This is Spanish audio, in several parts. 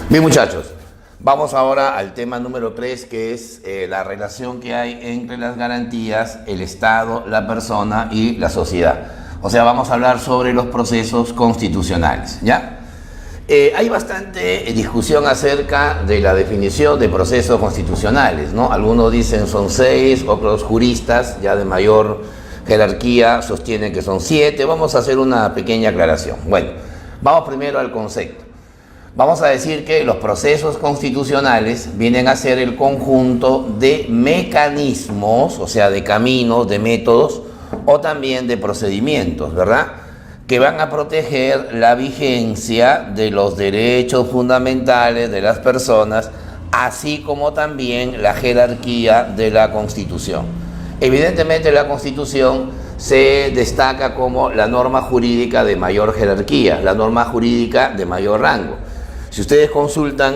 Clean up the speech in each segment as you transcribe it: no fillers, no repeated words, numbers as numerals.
Bien, muchachos, vamos ahora al tema número 3, que es la relación que hay entre las garantías, el Estado, la persona y la sociedad. O sea, vamos a hablar sobre los procesos constitucionales, ¿ya? Hay bastante discusión acerca de la definición de procesos constitucionales, ¿no? Algunos dicen son 6, otros juristas ya de mayor jerarquía sostienen que son 7. Vamos a hacer una pequeña aclaración. Bueno, vamos primero al concepto. Vamos a decir que los procesos constitucionales vienen a ser el conjunto de mecanismos, o sea, de caminos, de métodos, o también de procedimientos, ¿verdad?, que van a proteger la vigencia de los derechos fundamentales de las personas, así como también la jerarquía de la Constitución. Evidentemente, la Constitución se destaca como la norma jurídica de mayor jerarquía, la norma jurídica de mayor rango. Si ustedes consultan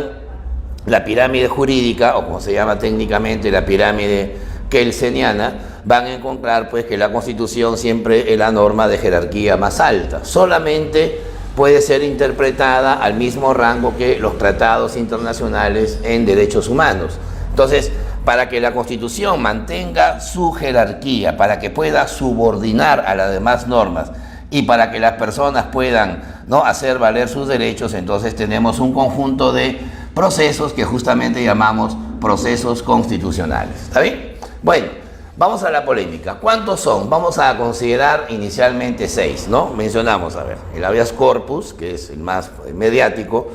la pirámide jurídica, o como se llama técnicamente la pirámide kelseniana, van a encontrar pues que la Constitución siempre es la norma de jerarquía más alta. Solamente puede ser interpretada al mismo rango que los tratados internacionales en derechos humanos. Entonces, para que la Constitución mantenga su jerarquía, para que pueda subordinar a las demás normas y para que las personas puedan, ¿no?, hacer valer sus derechos, entonces tenemos un conjunto de procesos que justamente llamamos procesos constitucionales. ¿Está bien? Bueno, vamos a la polémica. ¿Cuántos son? Vamos a considerar inicialmente 6, ¿no? Mencionamos, a ver, el habeas corpus, que es el más mediático.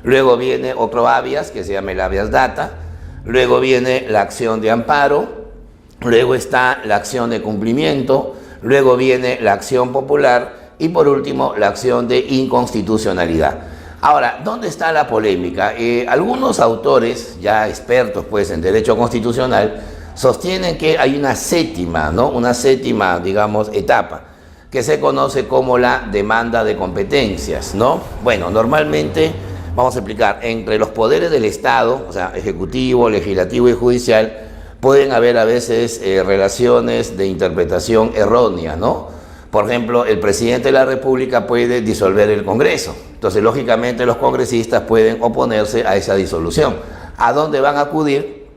Luego viene otro habeas, que se llama el habeas data. Luego viene la acción de amparo. Luego está la acción de cumplimiento. Luego viene la acción popular y por último la acción de inconstitucionalidad. Ahora, ¿dónde está la polémica? Algunos autores, ya expertos pues en derecho constitucional, sostienen que hay una séptima, ¿no?, una séptima, digamos, etapa, que se conoce como la demanda de competencias, ¿no? Bueno, normalmente, vamos a explicar, entre los poderes del Estado, o sea, ejecutivo, legislativo y judicial, pueden haber a veces relaciones de interpretación errónea, ¿no? Por ejemplo, el presidente de la República puede disolver el Congreso. Entonces, lógicamente, los congresistas pueden oponerse a esa disolución. ¿A dónde van a acudir?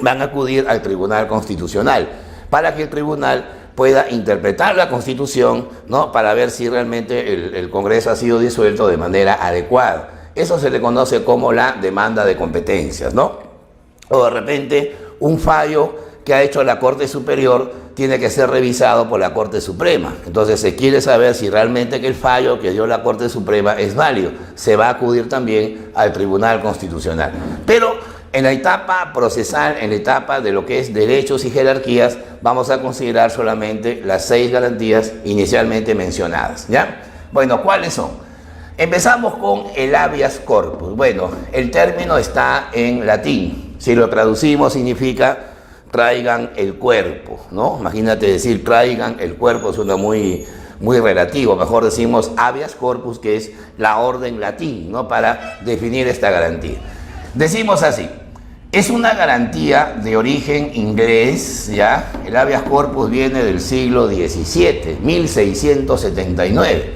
Van a acudir al Tribunal Constitucional, para que el tribunal pueda interpretar la Constitución, ¿no?, para ver si realmente el Congreso ha sido disuelto de manera adecuada. Eso se le conoce como la demanda de competencias, ¿no? O de repente, un fallo que ha hecho la Corte Superior tiene que ser revisado por la Corte Suprema. Entonces se quiere saber si realmente que el fallo que dio la Corte Suprema es válido. Se va a acudir también al Tribunal Constitucional. Pero en la etapa procesal, en la etapa de lo que es derechos y jerarquías, vamos a considerar solamente las 6 garantías inicialmente mencionadas, ¿ya? Bueno, ¿cuáles son? Empezamos con el habeas corpus. Bueno, el término está en latín. Si lo traducimos significa traigan el cuerpo, ¿no? Imagínate decir traigan el cuerpo, suena muy relativo. Mejor decimos habeas corpus, que es la orden latín, ¿no?, para definir esta garantía. Decimos así: es una garantía de origen inglés, ¿ya? El habeas corpus viene del siglo XVII, 1679,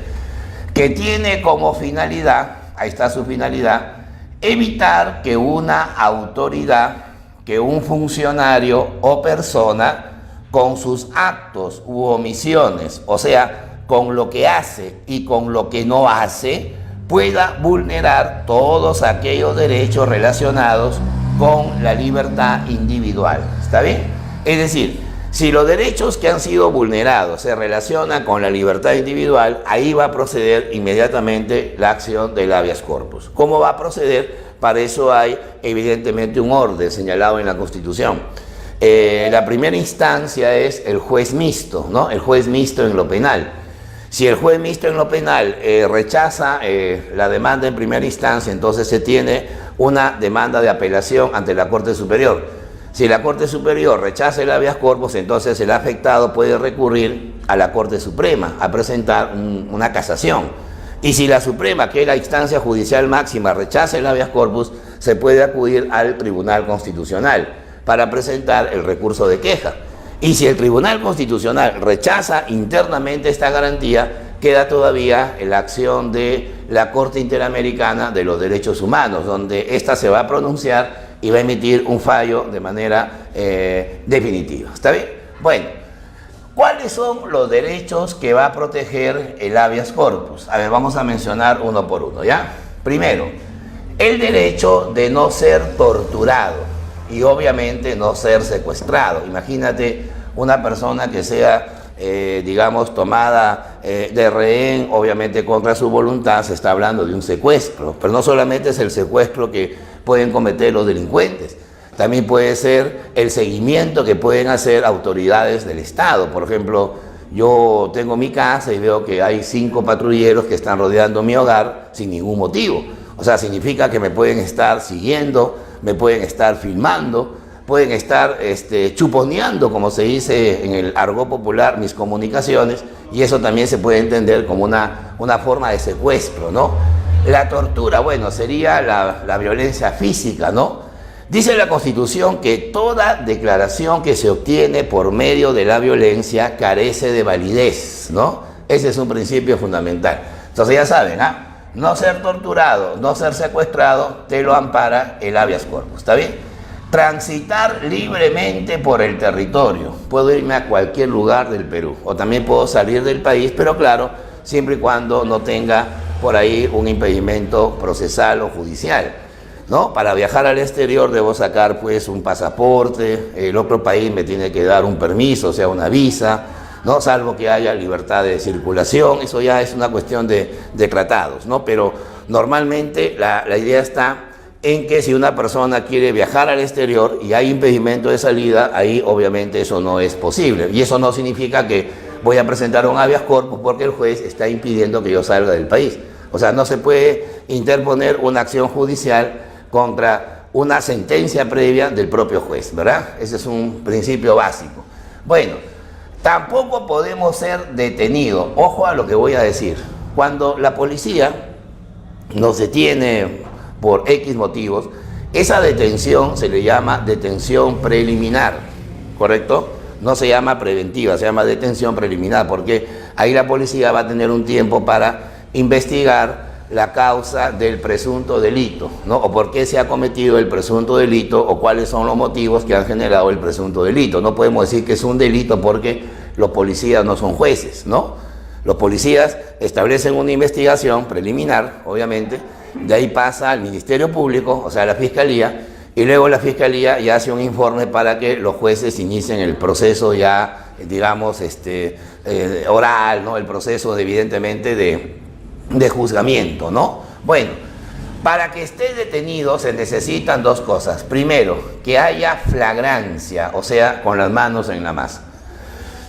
que tiene como finalidad, ahí está su finalidad, evitar que una autoridad, que un funcionario o persona, con sus actos u omisiones, o sea, con lo que hace y con lo que no hace, pueda vulnerar todos aquellos derechos relacionados con la libertad individual. ¿Está bien? Es decir, si los derechos que han sido vulnerados se relacionan con la libertad individual, ahí va a proceder inmediatamente la acción del habeas corpus. ¿Cómo va a proceder? Para eso hay evidentemente un orden señalado en la Constitución. La primera instancia es el juez mixto, ¿no? El juez mixto en lo penal. Si el juez mixto en lo penal rechaza la demanda en primera instancia, entonces se tiene una demanda de apelación ante la Corte Superior. Si la Corte Superior rechaza el habeas corpus, entonces el afectado puede recurrir a la Corte Suprema a presentar una casación. Y si la Suprema, que es la instancia judicial máxima, rechaza el habeas corpus, se puede acudir al Tribunal Constitucional para presentar el recurso de queja. Y si el Tribunal Constitucional rechaza internamente esta garantía, queda todavía la acción de la Corte Interamericana de los Derechos Humanos, donde ésta se va a pronunciar y va a emitir un fallo de manera definitiva. ¿Está bien? Bueno, ¿cuáles son los derechos que va a proteger el habeas corpus? A ver, vamos a mencionar uno por uno, ¿ya? Primero, el derecho de no ser torturado y obviamente no ser secuestrado. Imagínate una persona que sea, digamos, tomada de rehén, obviamente contra su voluntad, se está hablando de un secuestro, pero no solamente es el secuestro que pueden cometer los delincuentes, también puede ser el seguimiento que pueden hacer autoridades del Estado. Por ejemplo, yo tengo mi casa y veo que hay 5 patrulleros que están rodeando mi hogar sin ningún motivo. O sea, significa que me pueden estar siguiendo, me pueden estar filmando, pueden estar chuponeando, como se dice en el argot popular, mis comunicaciones, y eso también se puede entender como una forma de secuestro, ¿no? La tortura, bueno, sería la violencia física, ¿no? Dice la Constitución que toda declaración que se obtiene por medio de la violencia carece de validez, ¿no? Ese es un principio fundamental. Entonces ya saben, no ser torturado, no ser secuestrado, te lo ampara el habeas corpus, ¿está bien? Transitar libremente por el territorio. Puedo irme a cualquier lugar del Perú, o también puedo salir del país, pero claro, siempre y cuando no tenga por ahí un impedimento procesal o judicial, ¿no? Para viajar al exterior debo sacar pues un pasaporte, el otro país me tiene que dar un permiso, o sea, una visa, ¿no? Salvo que haya libertad de circulación, eso ya es una cuestión de tratados, ¿no? Pero normalmente la idea está en que si una persona quiere viajar al exterior y hay impedimento de salida, ahí obviamente eso no es posible. Y eso no significa que voy a presentar un habeas corpus porque el juez está impidiendo que yo salga del país. O sea, no se puede interponer una acción judicial contra una sentencia previa del propio juez, ¿verdad? Ese es un principio básico. Bueno, tampoco podemos ser detenidos. Ojo a lo que voy a decir. Cuando la policía nos detiene por X motivos, esa detención se le llama detención preliminar, ¿correcto? No se llama preventiva, se llama detención preliminar, porque ahí la policía va a tener un tiempo para investigar la causa del presunto delito, ¿no? O por qué se ha cometido el presunto delito o cuáles son los motivos que han generado el presunto delito. No podemos decir que es un delito porque los policías no son jueces, ¿no? Los policías establecen una investigación preliminar, obviamente, de ahí pasa al Ministerio Público, o sea, la Fiscalía, y luego la Fiscalía ya hace un informe para que los jueces inicien el proceso ya, digamos, oral, ¿no? El proceso, evidentemente, de juzgamiento, ¿no? Bueno, para que esté detenido se necesitan 2 cosas. Primero, que haya flagrancia, o sea, con las manos en la masa.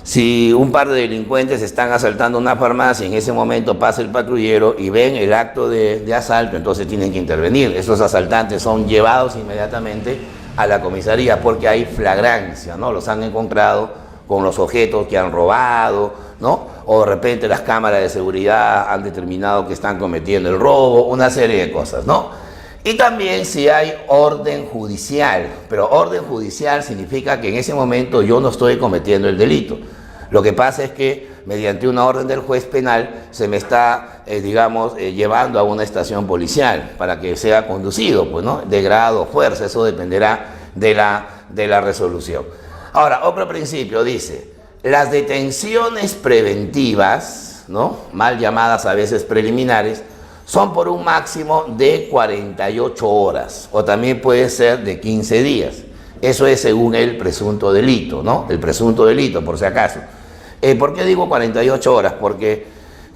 Si un par de delincuentes están asaltando una farmacia y en ese momento pasa el patrullero y ven el acto de asalto, entonces tienen que intervenir. Esos asaltantes son llevados inmediatamente a la comisaría porque hay flagrancia, ¿no? Los han encontrado con los objetos que han robado, ¿no? O de repente las cámaras de seguridad han determinado que están cometiendo el robo, una serie de cosas, ¿no? Y también si hay orden judicial, pero orden judicial significa que en ese momento yo no estoy cometiendo el delito. Lo que pasa es que mediante una orden del juez penal se me está, llevando a una estación policial para que sea conducido, pues, ¿no? De grado o fuerza, eso dependerá de la resolución. Ahora, otro principio dice, las detenciones preventivas, ¿no? Mal llamadas a veces preliminares, son por un máximo de 48 horas o también puede ser de 15 días. Eso es según el presunto delito, ¿no? El presunto delito, por si acaso. ¿Por qué digo 48 horas? Porque,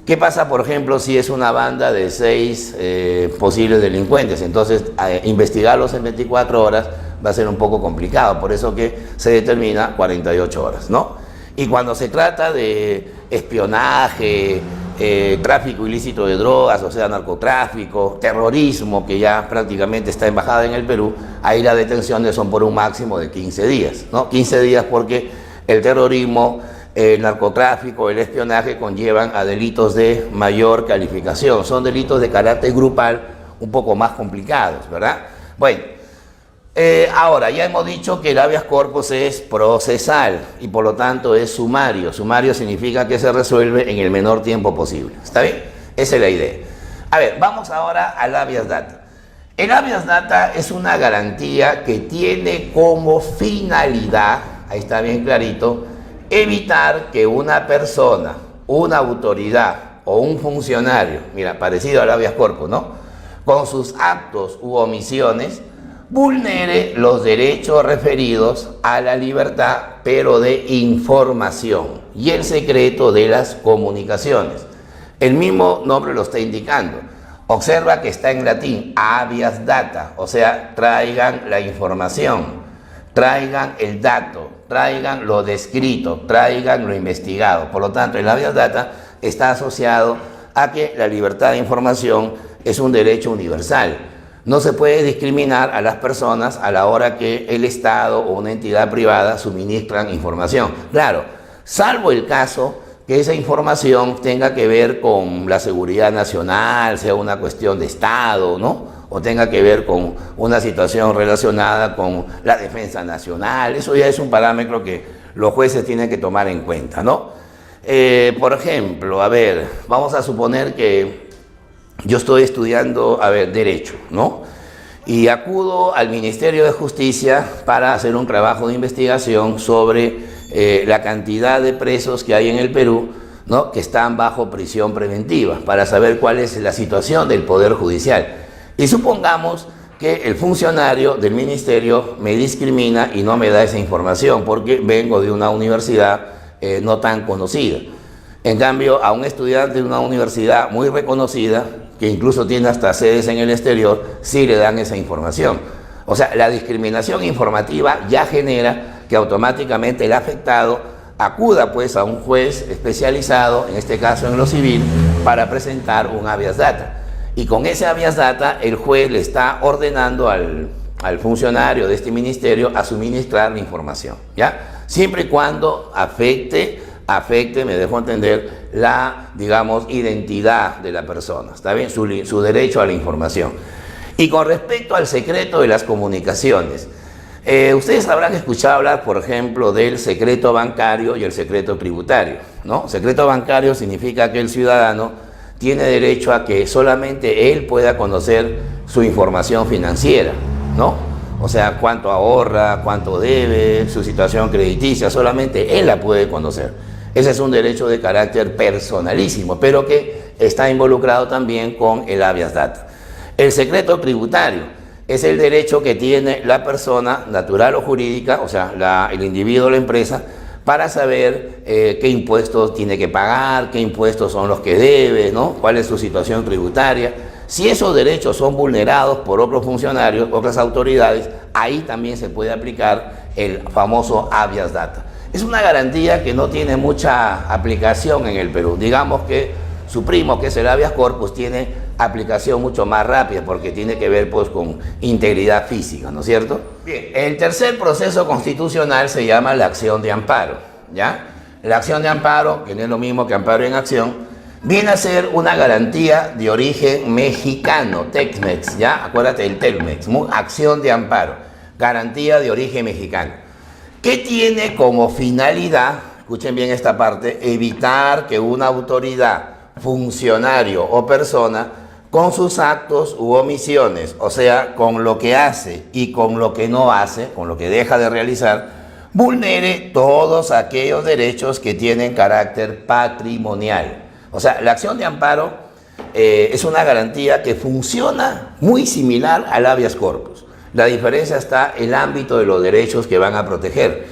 ¿qué pasa, por ejemplo, si es una banda de 6 posibles delincuentes? Entonces, investigarlos en 24 horas va a ser un poco complicado, por eso que se determina 48 horas, ¿no? Y cuando se trata de espionaje, tráfico ilícito de drogas, o sea, narcotráfico, terrorismo, que ya prácticamente está embajada en el Perú, ahí las detenciones son por un máximo de 15 días, ¿no? 15 días porque el terrorismo, el narcotráfico, el espionaje conllevan a delitos de mayor calificación, son delitos de carácter grupal un poco más complicados, ¿verdad? Bueno, Ahora, ya hemos dicho que el habeas corpus es procesal y por lo tanto es sumario. Sumario significa que se resuelve en el menor tiempo posible. ¿Está bien? Esa es la idea. A ver, vamos ahora al habeas data. El habeas data es una garantía que tiene como finalidad, ahí está bien clarito, evitar que una persona, una autoridad o un funcionario, mira, parecido al habeas corpus, ¿no?, con sus actos u omisiones, vulnere los derechos referidos a la libertad, pero de información y el secreto de las comunicaciones. El mismo nombre lo está indicando. Observa que está en latín, habeas data, o sea, traigan la información, traigan el dato, traigan lo descrito, traigan lo investigado. Por lo tanto, el habeas data está asociado a que la libertad de información es un derecho universal. No se puede discriminar a las personas a la hora que el Estado o una entidad privada suministran información. Claro, salvo el caso que esa información tenga que ver con la seguridad nacional, sea una cuestión de Estado, ¿no?, o tenga que ver con una situación relacionada con la defensa nacional. Eso ya es un parámetro que los jueces tienen que tomar en cuenta, ¿no? Por ejemplo, a ver, vamos a suponer que yo estoy estudiando, Derecho, ¿no? Y acudo al Ministerio de Justicia para hacer un trabajo de investigación sobre la cantidad de presos que hay en el Perú, ¿no?, que están bajo prisión preventiva, para saber cuál es la situación del Poder Judicial. Y supongamos que el funcionario del ministerio me discrimina y no me da esa información porque vengo de una universidad no tan conocida. En cambio, a un estudiante de una universidad muy reconocida, que incluso tiene hasta sedes en el exterior, sí le dan esa información. O sea, la discriminación informativa ya genera que automáticamente el afectado acuda pues a un juez especializado, en este caso en lo civil, para presentar un habeas data. Y con ese habeas data el juez le está ordenando al funcionario de este ministerio a suministrar la información, ¿ya? Siempre y cuando afecte, me dejo entender, la, digamos, identidad de la persona, ¿está bien? Su derecho a la información. Y con respecto al secreto de las comunicaciones, ustedes habrán escuchado hablar, por ejemplo, del secreto bancario y el secreto tributario, ¿no? Secreto bancario significa que el ciudadano tiene derecho a que solamente él pueda conocer su información financiera, ¿no? O sea, cuánto ahorra, cuánto debe, su situación crediticia, solamente él la puede conocer. Ese es un derecho de carácter personalísimo, pero que está involucrado también con el habeas data. El secreto tributario es el derecho que tiene la persona, natural o jurídica, o sea, el individuo o la empresa, para saber qué impuestos tiene que pagar, qué impuestos son los que debe, ¿no?, cuál es su situación tributaria. Si esos derechos son vulnerados por otros funcionarios, otras autoridades, ahí también se puede aplicar el famoso habeas data. Es una garantía que no tiene mucha aplicación en el Perú. Digamos que su primo, que es el habeas corpus, tiene aplicación mucho más rápida porque tiene que ver pues con integridad física, ¿no es cierto? Bien, el tercer proceso constitucional se llama la acción de amparo, ¿ya? La acción de amparo, que no es lo mismo que amparo en acción, viene a ser una garantía de origen mexicano, Tex-Mex, ¿ya? Acuérdate del Tex-Mex, acción de amparo, garantía de origen mexicano, que tiene como finalidad, escuchen bien esta parte, evitar que una autoridad, funcionario o persona, con sus actos u omisiones, o sea, con lo que hace y con lo que no hace, con lo que deja de realizar, vulnere todos aquellos derechos que tienen carácter patrimonial. O sea, la acción de amparo es una garantía que funciona muy similar al habeas corpus. La diferencia está en el ámbito de los derechos que van a proteger.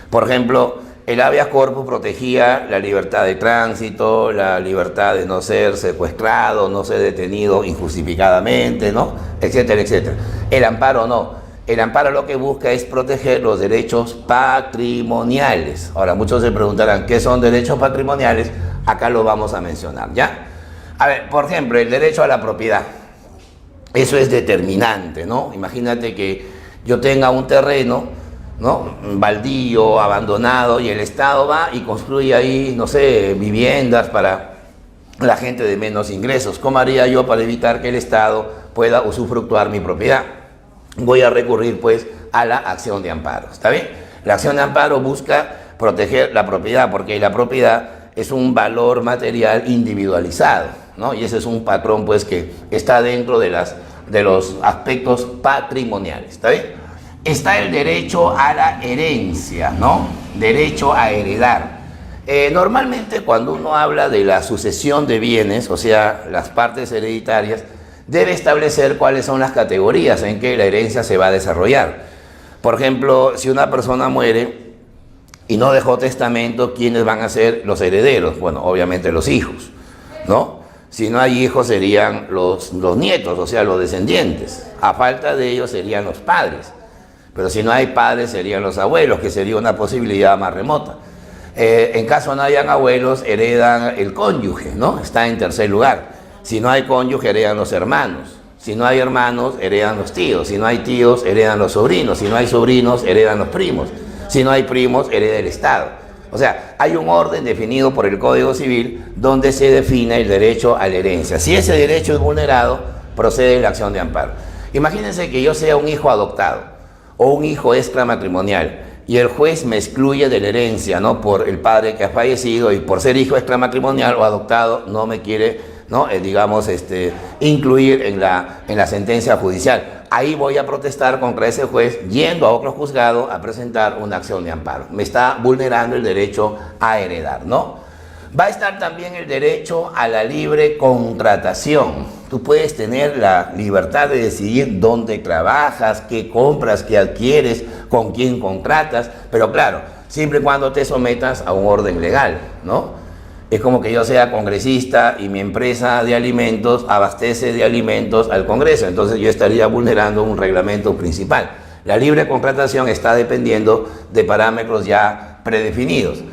Por ejemplo, el habeas corpus protegía la libertad de tránsito, la libertad de no ser secuestrado, no ser detenido injustificadamente, ¿no?, etcétera, etcétera. El amparo no. El amparo lo que busca es proteger los derechos patrimoniales. Ahora, muchos se preguntarán, ¿qué son derechos patrimoniales? Acá lo vamos a mencionar, ¿ya? A ver, por ejemplo, el derecho a la propiedad. Eso es determinante, ¿no? Imagínate que yo tenga un terreno, ¿no?, baldío, abandonado, y el Estado va y construye ahí, no sé, viviendas para la gente de menos ingresos. ¿Cómo haría yo para evitar que el Estado pueda usufructuar mi propiedad? Voy a recurrir pues a la acción de amparo. ¿Está bien? La acción de amparo busca proteger la propiedad, porque la propiedad es un valor material individualizado, ¿no? Y ese es un patrón, pues, que está dentro de los aspectos patrimoniales. ¿Está bien? Está el derecho a la herencia, ¿no? Derecho a heredar. Normalmente cuando uno habla de la sucesión de bienes, o sea, las partes hereditarias, debe establecer cuáles son las categorías en que la herencia se va a desarrollar. Por ejemplo, si una persona muere y no dejó testamento, ¿quiénes van a ser los herederos? Bueno, obviamente los hijos, ¿no? Si no hay hijos serían los nietos, o sea, los descendientes. A falta de ellos serían los padres. Pero si no hay padres serían los abuelos, que sería una posibilidad más remota. En caso no hayan abuelos, heredan el cónyuge, ¿no? Está en tercer lugar. Si no hay cónyuge, heredan los hermanos. Si no hay hermanos, heredan los tíos. Si no hay tíos, heredan los sobrinos. Si no hay sobrinos, heredan los primos. Si no hay primos, hereda el Estado. O sea, hay un orden definido por el Código Civil donde se define el derecho a la herencia. Si ese derecho es vulnerado, procede la acción de amparo. Imagínense que yo sea un hijo adoptado o un hijo extramatrimonial y el juez me excluye de la herencia, ¿no? Por el padre que ha fallecido, y por ser hijo extramatrimonial o adoptado no me quiere, ¿no? Incluir en la sentencia judicial. Ahí voy a protestar contra ese juez yendo a otro juzgado a presentar una acción de amparo. Me está vulnerando el derecho a heredar, ¿no? Va a estar también el derecho a la libre contratación. Tú puedes tener la libertad de decidir dónde trabajas, qué compras, qué adquieres, con quién contratas, pero claro, siempre y cuando te sometas a un orden legal, ¿no? Es como que yo sea congresista y mi empresa de alimentos abastece de alimentos al Congreso, entonces yo estaría vulnerando un reglamento principal. La libre contratación está dependiendo de parámetros ya predefinidos.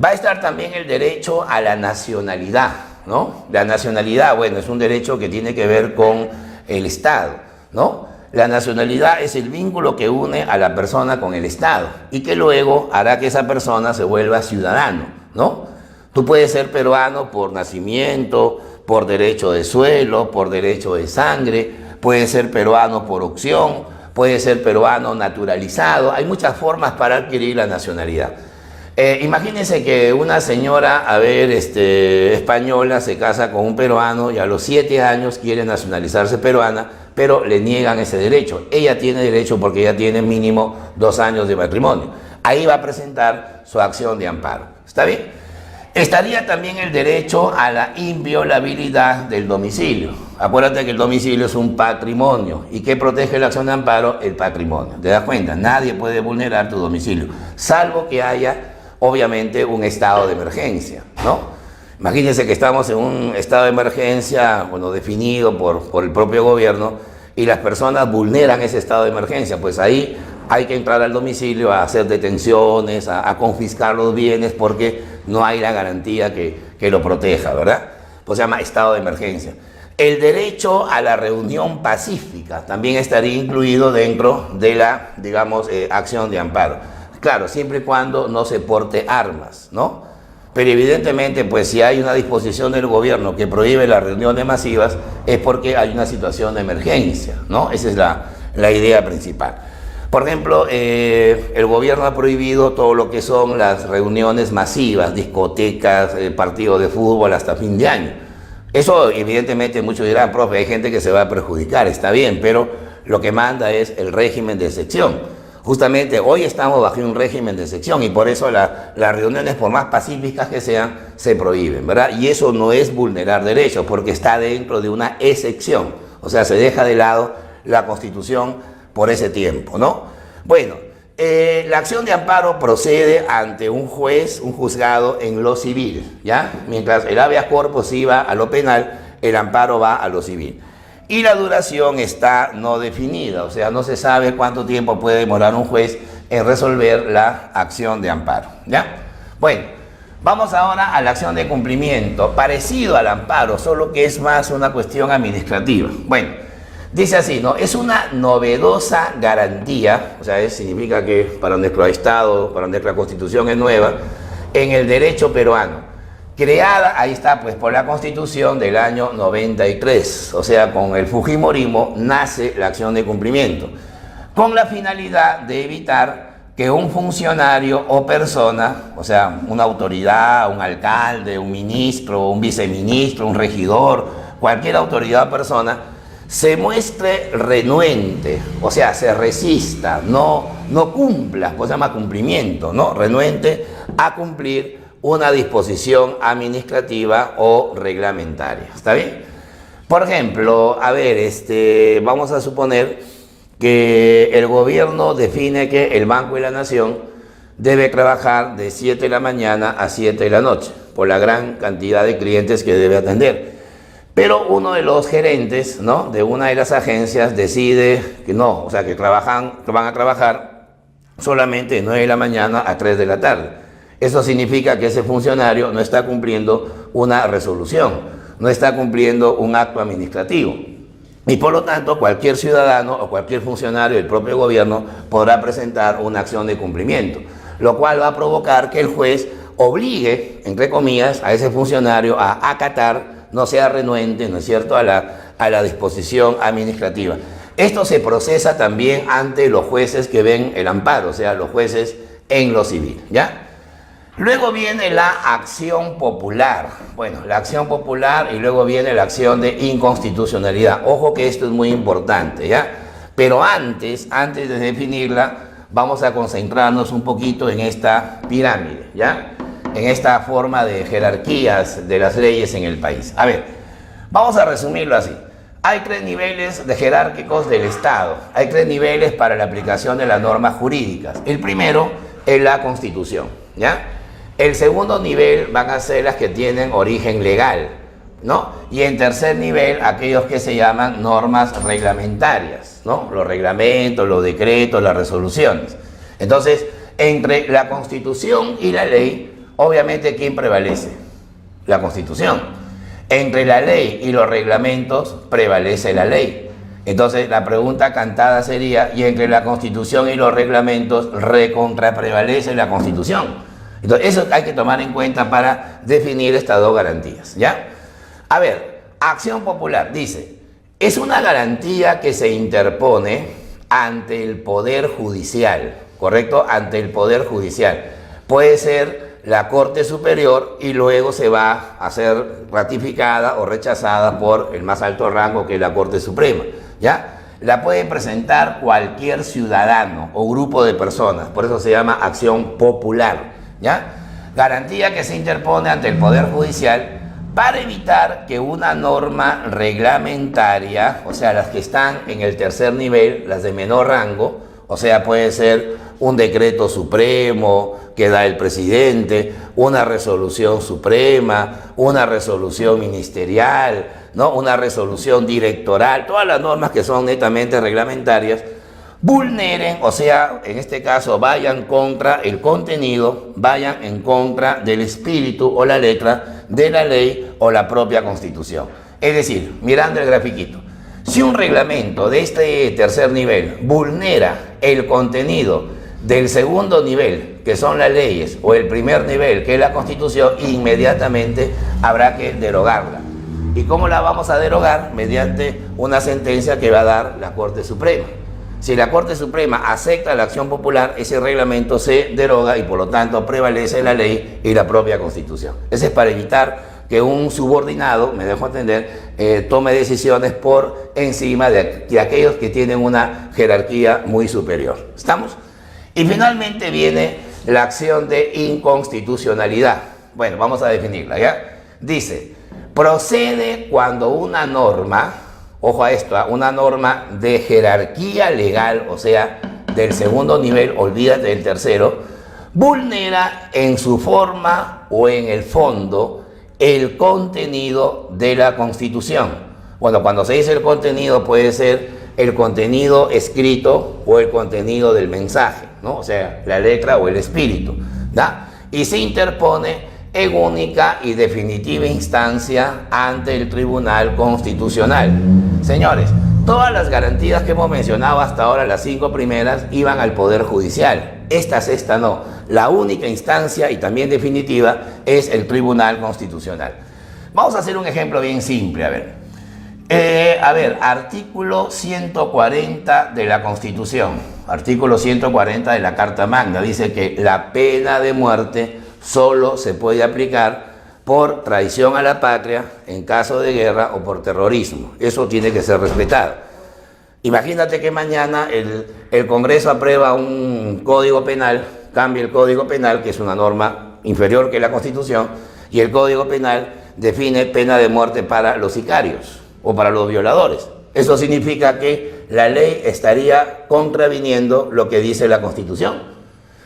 Va a estar también el derecho a la nacionalidad, ¿no? La nacionalidad, bueno, es un derecho que tiene que ver con el Estado, ¿no? La nacionalidad es el vínculo que une a la persona con el Estado y que luego hará que esa persona se vuelva ciudadano, ¿no? Tú puedes ser peruano por nacimiento, por derecho de suelo, por derecho de sangre, puedes ser peruano por opción, puedes ser peruano naturalizado. Hay muchas formas para adquirir la nacionalidad. Imagínense que una señora, española, se casa con un peruano y a los 7 años quiere nacionalizarse peruana, pero le niegan ese derecho. Ella tiene derecho porque ella tiene mínimo 2 años de matrimonio. Ahí va a presentar su acción de amparo. ¿Está bien? Estaría también el derecho a la inviolabilidad del domicilio. Acuérdate que el domicilio es un patrimonio. ¿Y qué protege la acción de amparo? El patrimonio. ¿Te das cuenta? Nadie puede vulnerar tu domicilio, salvo que haya, obviamente, un estado de emergencia, ¿no? Imagínense que estamos en un estado de emergencia, bueno, definido por el propio gobierno, y las personas vulneran ese estado de emergencia. Pues ahí hay que entrar al domicilio a hacer detenciones, a confiscar los bienes, porque no hay la garantía que lo proteja, ¿verdad? Pues se llama estado de emergencia. El derecho a la reunión pacífica también estaría incluido dentro de la, acción de amparo. Claro, siempre y cuando no se porte armas, ¿no? Pero evidentemente, pues si hay una disposición del gobierno que prohíbe las reuniones masivas, es porque hay una situación de emergencia, ¿no? Esa es la idea principal. Por ejemplo, el gobierno ha prohibido todo lo que son las reuniones masivas, discotecas, partidos de fútbol hasta fin de año. Eso, evidentemente, muchos dirán, profe, hay gente que se va a perjudicar, está bien, pero lo que manda es el régimen de excepción. Justamente hoy estamos bajo un régimen de excepción y por eso las reuniones, por más pacíficas que sean, se prohíben, ¿verdad? Y eso no es vulnerar derechos, porque está dentro de una excepción. O sea, se deja de lado la Constitución por ese tiempo, ¿no? Bueno, la acción de amparo procede ante un juez, un juzgado en lo civil, ¿ya? Mientras el habeas corpus iba a lo penal, el amparo va a lo civil. Y la duración está no definida, o sea, no se sabe cuánto tiempo puede demorar un juez en resolver la acción de amparo, ¿ya? Bueno, vamos ahora a la acción de cumplimiento, parecido al amparo, solo que es más una cuestión administrativa. Bueno, dice así, ¿no? Es una novedosa garantía, o sea, significa que para nuestro Estado, para nuestra Constitución es nueva, en el derecho peruano. Creada, ahí está, pues por la Constitución del año 93, o sea, con el fujimorismo nace la acción de cumplimiento. con la finalidad de evitar que un funcionario o persona, o sea, una autoridad, un alcalde, un ministro, un viceministro, un regidor, cualquier autoridad o persona, se muestre renuente, o sea, se resista, no cumpla, pues se llama cumplimiento, ¿no? Renuente a cumplir una disposición administrativa o reglamentaria. ¿Está bien? Por ejemplo, a ver, vamos a suponer que el gobierno define que el Banco de la Nación debe trabajar de 7 de la mañana a 7 de la noche, por la gran cantidad de clientes que debe atender. Pero uno de los gerentes, ¿no?, de una de las agencias decide que no, o sea, que van a trabajar solamente de 9 de la mañana a 3 de la tarde. Eso significa que ese funcionario no está cumpliendo una resolución, no está cumpliendo un acto administrativo. Y por lo tanto, cualquier ciudadano o cualquier funcionario del propio gobierno podrá presentar una acción de cumplimiento, lo cual va a provocar que el juez obligue, entre comillas, a ese funcionario a acatar, no sea renuente, ¿no es cierto?, a la disposición administrativa. Esto se procesa también ante los jueces que ven el amparo, o sea, los jueces en lo civil, ¿ya? Luego viene la acción popular. Bueno, la acción popular y luego viene la acción de inconstitucionalidad. Ojo que esto es muy importante, ¿ya? Pero antes de definirla, vamos a concentrarnos un poquito en esta pirámide, ¿ya? En esta forma de jerarquías de las leyes en el país. A ver, vamos a resumirlo así. Hay 3 niveles de jerárquicos del Estado. Hay 3 niveles para la aplicación de las normas jurídicas. El primero es la Constitución, ¿ya? El segundo nivel van a ser las que tienen origen legal, ¿no? Y en tercer nivel, aquellos que se llaman normas reglamentarias, ¿no? Los reglamentos, los decretos, las resoluciones. Entonces, entre la Constitución y la ley, obviamente, ¿quién prevalece? La Constitución. Entre la ley y los reglamentos prevalece la ley. Entonces, la pregunta cantada sería, ¿y entre la Constitución y los reglamentos recontraprevalece la Constitución? Entonces, eso hay que tomar en cuenta para definir estas 2 garantías, ¿ya? A ver, acción popular, dice, es una garantía que se interpone ante el Poder Judicial, ¿correcto? Ante el Poder Judicial. Puede ser la Corte Superior y luego se va a ser ratificada o rechazada por el más alto rango, que es la Corte Suprema, ¿ya? La puede presentar cualquier ciudadano o grupo de personas, por eso se llama acción popular, ¿ya? Garantía que se interpone ante el Poder Judicial para evitar que una norma reglamentaria, o sea, las que están en el tercer nivel, las de menor rango, o sea, puede ser un decreto supremo que da el presidente, una resolución suprema, una resolución ministerial, ¿no?, una resolución directoral, todas las normas que son netamente reglamentarias, vulneren, o sea, en este caso vayan contra el contenido, vayan en contra del espíritu o la letra de la ley o la propia Constitución. Es decir, mirando el grafiquito, si un reglamento de este tercer nivel vulnera el contenido del segundo nivel, que son las leyes, o el primer nivel, que es la Constitución, inmediatamente habrá que derogarla. ¿Y cómo la vamos a derogar? Mediante una sentencia que va a dar la Corte Suprema. Si la Corte Suprema acepta la acción popular, ese reglamento se deroga y por lo tanto prevalece la ley y la propia Constitución. Eso es para evitar que un subordinado, me dejo entender, tome decisiones por encima de aquellos que tienen una jerarquía muy superior. ¿Estamos? Y finalmente viene la acción de inconstitucionalidad. Bueno, vamos a definirla, ¿ya? Dice, procede cuando una norma, ojo a esto, una norma de jerarquía legal, o sea, del segundo nivel, olvídate del tercero, vulnera en su forma o en el fondo el contenido de la Constitución. Bueno, cuando se dice el contenido, puede ser el contenido escrito o el contenido del mensaje, ¿no? O sea, la letra o el espíritu, ¿da? Y se interpone en única y definitiva instancia ante el Tribunal Constitucional. Señores, todas las garantías que hemos mencionado hasta ahora, las 5 primeras, iban al Poder Judicial. Esta sexta no. La única instancia y también definitiva es el Tribunal Constitucional. Vamos a hacer un ejemplo bien simple, a ver. A ver, artículo 140 de la Constitución, artículo 140 de la Carta Magna, dice que la pena de muerte solo se puede aplicar por traición a la patria en caso de guerra o por terrorismo. Eso tiene que ser respetado. Imagínate que mañana el Congreso aprueba un código penal, cambia el código penal, que es una norma inferior que la Constitución, y el código penal define pena de muerte para los sicarios o para los violadores. Eso significa que la ley estaría contraviniendo lo que dice la Constitución.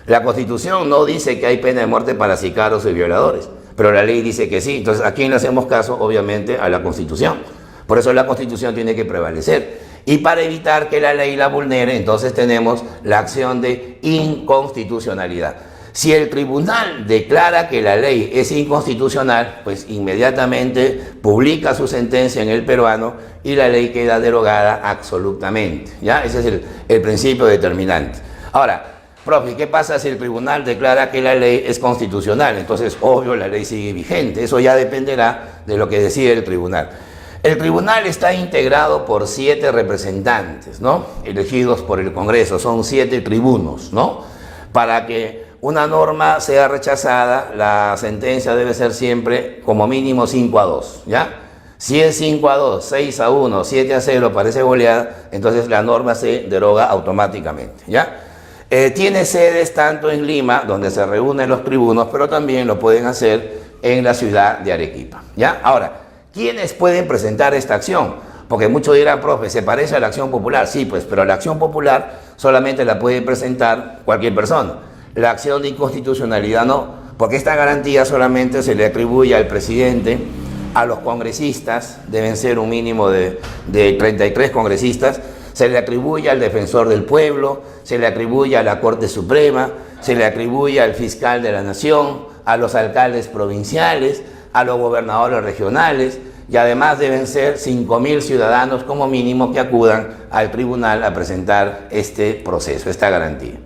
La Constitución no dice que hay pena de muerte para sicarios y violadores, pero la ley dice que sí. Entonces, ¿a quién le hacemos caso? Obviamente a la Constitución. Por eso la Constitución tiene que prevalecer. Y para evitar que la ley la vulnere, entonces tenemos la acción de inconstitucionalidad. Si el tribunal declara que la ley es inconstitucional, pues inmediatamente publica su sentencia en el peruano y la ley queda derogada absolutamente. ¿Ya? Ese es el principio determinante. Ahora, profe, ¿qué pasa si el tribunal declara que la ley es constitucional? Entonces, obvio, la ley sigue vigente. Eso ya dependerá de lo que decide el tribunal. El tribunal está integrado por 7 representantes, ¿no? Elegidos por el Congreso. Son 7 tribunos, ¿no? Para que una norma sea rechazada, la sentencia debe ser siempre como mínimo 5-2, ¿ya? Si es 5-2, 6-1, 7-0, parece goleada, entonces la norma se deroga automáticamente, ¿ya? Tiene sedes tanto en Lima, donde se reúnen los tribunos, pero también lo pueden hacer en la ciudad de Arequipa, ¿ya? Ahora, ¿quiénes pueden presentar esta acción? Porque muchos dirán, profe, ¿se parece a la acción popular? Sí, pues, pero la acción popular solamente la puede presentar cualquier persona. La acción de inconstitucionalidad no, porque esta garantía solamente se le atribuye al presidente, a los congresistas, deben ser un mínimo de 33 congresistas, se le atribuye al defensor del pueblo, se le atribuye a la Corte Suprema, se le atribuye al fiscal de la nación, a los alcaldes provinciales, a los gobernadores regionales, y además deben ser 5.000 ciudadanos como mínimo que acudan al tribunal a presentar este proceso, esta garantía.